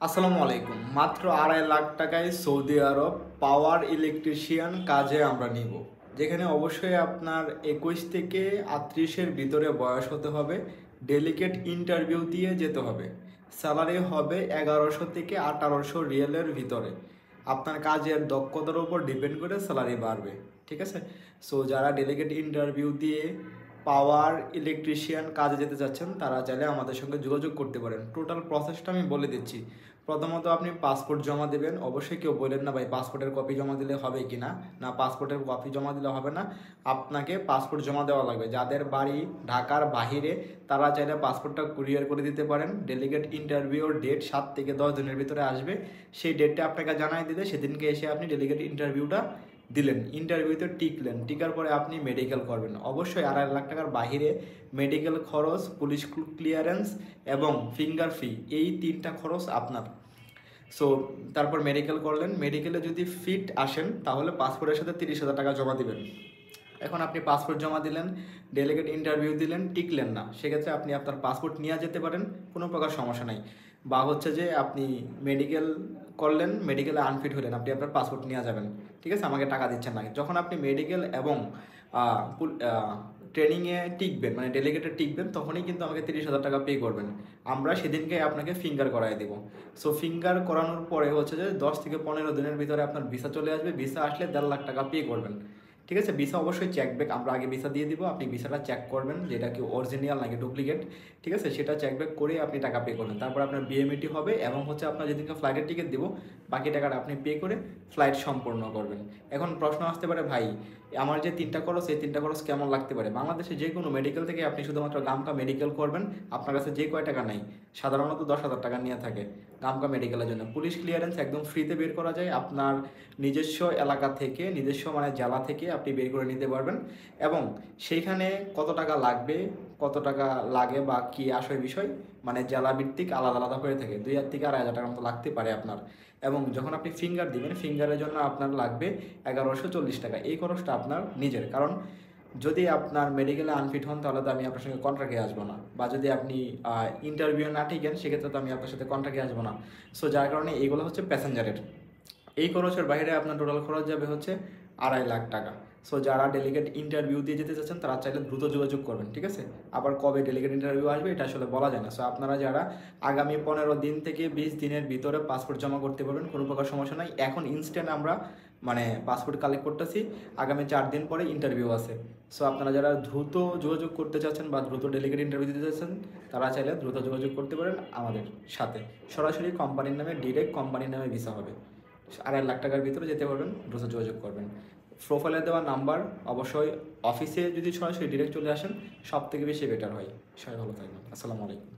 আসসালামু আলাইকুম। মাত্র 2.5 লাখ টাকায় সৌদি আরব পাওয়ার ইলেকট্রিশিয়ান কাজে আমরা নিব, যেখানে অবশ্যই আপনার 21 থেকে 38-এর ভিতরে বয়স হতে হবে। ডেলিকেট ইন্টারভিউ দিয়ে যেতে হবে। স্যালারি হবে 1100 থেকে 1800 রিয়ালের ভিতরে। আপনার কাজের দক্ষতার উপর ডিপেন্ড করে স্যালারি বাড়বে, ঠিক আছে? সো যারা ডেলিকেট ইন্টারভিউ দিয়ে পাওয়ার ইলেকট্রিশিয়ান কাজে যেতে চাচ্ছেন তারা চাইলে আমাদের সঙ্গে যোগাযোগ করতে পারেন। টোটাল প্রসেসটা আমি বলে দিচ্ছি। প্রথমত আপনি পাসপোর্ট জমা দেবেন। অবশ্যই কেউ বলেন না ভাই পাসপোর্টের কপি জমা দিলে হবে কি না। না, পাসপোর্টের কপি জমা দিলে হবে না, আপনাকে পাসপোর্ট জমা দেওয়া লাগবে। যাদের বাড়ি ঢাকার বাহিরে তারা চাইলে পাসপোর্টটা কুরিয়ার করে দিতে পারেন। ডেলিগেট ইন্টারভিউর ডেট 7 থেকে 10 দিনের ভিতরে আসবে। সেই ডেটটা আপনাকে জানাই দিলে সেদিনকে এসে আপনি ডেলিগেট ইন্টারভিউটা দিলেন, ইন্টারভিউতে টিকলেন, টিকার পরে আপনি মেডিকেল করবেন। অবশ্যই 2.5 লাখ টাকার বাহিরে মেডিকেল খরচ, পুলিশ ক্লিয়ারেন্স এবং ফিঙ্গার ফি, এই 3টা খরচ আপনার। সো তারপর মেডিকেল করলেন, মেডিকেলে যদি ফিট আসেন তাহলে পাসপোর্টের সাথে 30,000 টাকা জমা দিবেন। এখন আপনি পাসপোর্ট জমা দিলেন, ডেলিগেট ইন্টারভিউ দিলেন, টিকলেন না, সেক্ষেত্রে আপনি আপনার পাসপোর্ট নিয়ে যেতে পারেন, কোনো প্রকার সমস্যা নাই। বা হচ্ছে যে আপনি মেডিকেল করলেন, মেডিকেলে আনফিট হলেন, আপনি আপনার পাসপোর্ট নিয়ে যাবেন, ঠিক আছে? আমাকে টাকা দিচ্ছেন না। যখন আপনি মেডিকেল এবং ট্রেনিংয়ে টিকবেন, মানে ডেলিগেটে টিকবেন, তখনই কিন্তু আমাকে 30,000 টাকা পে করবেন। আমরা সেদিনকে আপনাকে ফিঙ্গার করাই দেবো। সো ফিঙ্গার করানোর পরে হচ্ছে যে 10 থেকে 15 দিনের ভিতরে আপনার ভিসা চলে আসবে। ভিসা আসলে 1.5 লাখ টাকা পে করবেন, ঠিক আছে? ভিসা অবশ্যই চেক ব্যাক, আমরা আগে ভিসা দিয়ে দিব, আপনি ভিসাটা চেক করবেন যে এটা কি অরিজিনাল নাকি ডুপ্লিকেট, ঠিক আছে? সেটা চেক ব্যাক করে আপনি টাকা পে করবেন। তারপর আপনার বিএমইটি হবে এবং হচ্ছে আপনার যেদিনকে ফ্লাইটের টিকিট দিব, বাকি টাকাটা আপনি পে করে ফ্লাইট সম্পূর্ণ করবেন। এখন প্রশ্ন আসতে পারে, ভাই আমার যে 3টা খরচ, এই 3টা খরচ কেমন লাগতে পারে? বাংলাদেশে যে কোনো মেডিকেল থেকে আপনি শুধুমাত্র গামকা মেডিকেল করবেন, আপনার কাছে যে কয় টাকা নেই, সাধারণত 10,000 টাকা নিয়ে থাকে গামকা মেডিকেলের জন্য। পুলিশ ক্লিয়ারেন্স একদম ফ্রিতে বের করা যায়, আপনার নিজস্ব এলাকা থেকে, নিজস্ব মানে জেলা থেকে আপনি বের করে নিতে পারবেন। এবং সেইখানে কত টাকা লাগবে, কত টাকা লাগে বা কী আসল বিষয়, মানে জেলা ভিত্তিক আলাদা আলাদা হয়ে থাকে। 2,000 থেকে 2,500 টাকার মতো লাগতে পারে আপনার। এবং যখন আপনি ফিঙ্গার দিবেন, ফিঙ্গারের জন্য আপনার লাগবে 1140 টাকা। এই খরচটা আপনার নিজের, কারণ যদি আপনার মেডিকেলে আনফিট হন তাহলে তো আমি আপনার সঙ্গে কন্ট্রাক্টে আসবো না, বা যদি আপনি ইন্টারভিউ না টিকেন সেক্ষেত্রে তো আমি আপনার সাথে কন্ট্রাক্টে আসবো না। সো যার কারণে এইগুলো হচ্ছে প্যাসেঞ্জারের। এই খরচের বাইরে আপনার টোটাল খরচ যাবে হচ্ছে 2.5 লাখ টাকা। সো যারা ডেলিগেট ইন্টারভিউ দিয়ে যেতে চাচ্ছেন তারা চাইলে দ্রুত যোগাযোগ করবেন, ঠিক আছে? আবার কবে ডেলিগেট ইন্টারভিউ আসবে এটা আসলে বলা যায় না। সো আপনারা যারা আগামী 15 দিন থেকে 20 দিনের ভিতরে পাসপোর্ট জমা করতে পারবেন, কোনো প্রকার সমস্যা নাই। এখন ইনস্ট্যান্ট আমরা মানে পাসপোর্ট কালেক্ট করতেছি, আগামী 4 দিন পরে ইন্টারভিউ আছে। সো আপনারা যারা দ্রুত যোগাযোগ করতে চাচ্ছেন বা দ্রুত ডেলিগেট ইন্টারভিউ দিতে চাচ্ছেন তারা চাইলে দ্রুত যোগাযোগ করতে পারেন আমাদের সাথে। সরাসরি কোম্পানির নামে, ডিরেক্ট কোম্পানির নামে ভিসা হবে। 2.5 লাখ টাকার ভিতরে যেতে পারবেন, দ্রুত যোগাযোগ করবেন। প্রোফাইলে দেওয়া নাম্বার, অবশ্যই অফিসে যদি সরাসরি ডিরেক্ট চলে আসেন সব থেকে বেশি বেটার হয়। সবাই ভালো থাকবেন। আসসালামু আলাইকুম।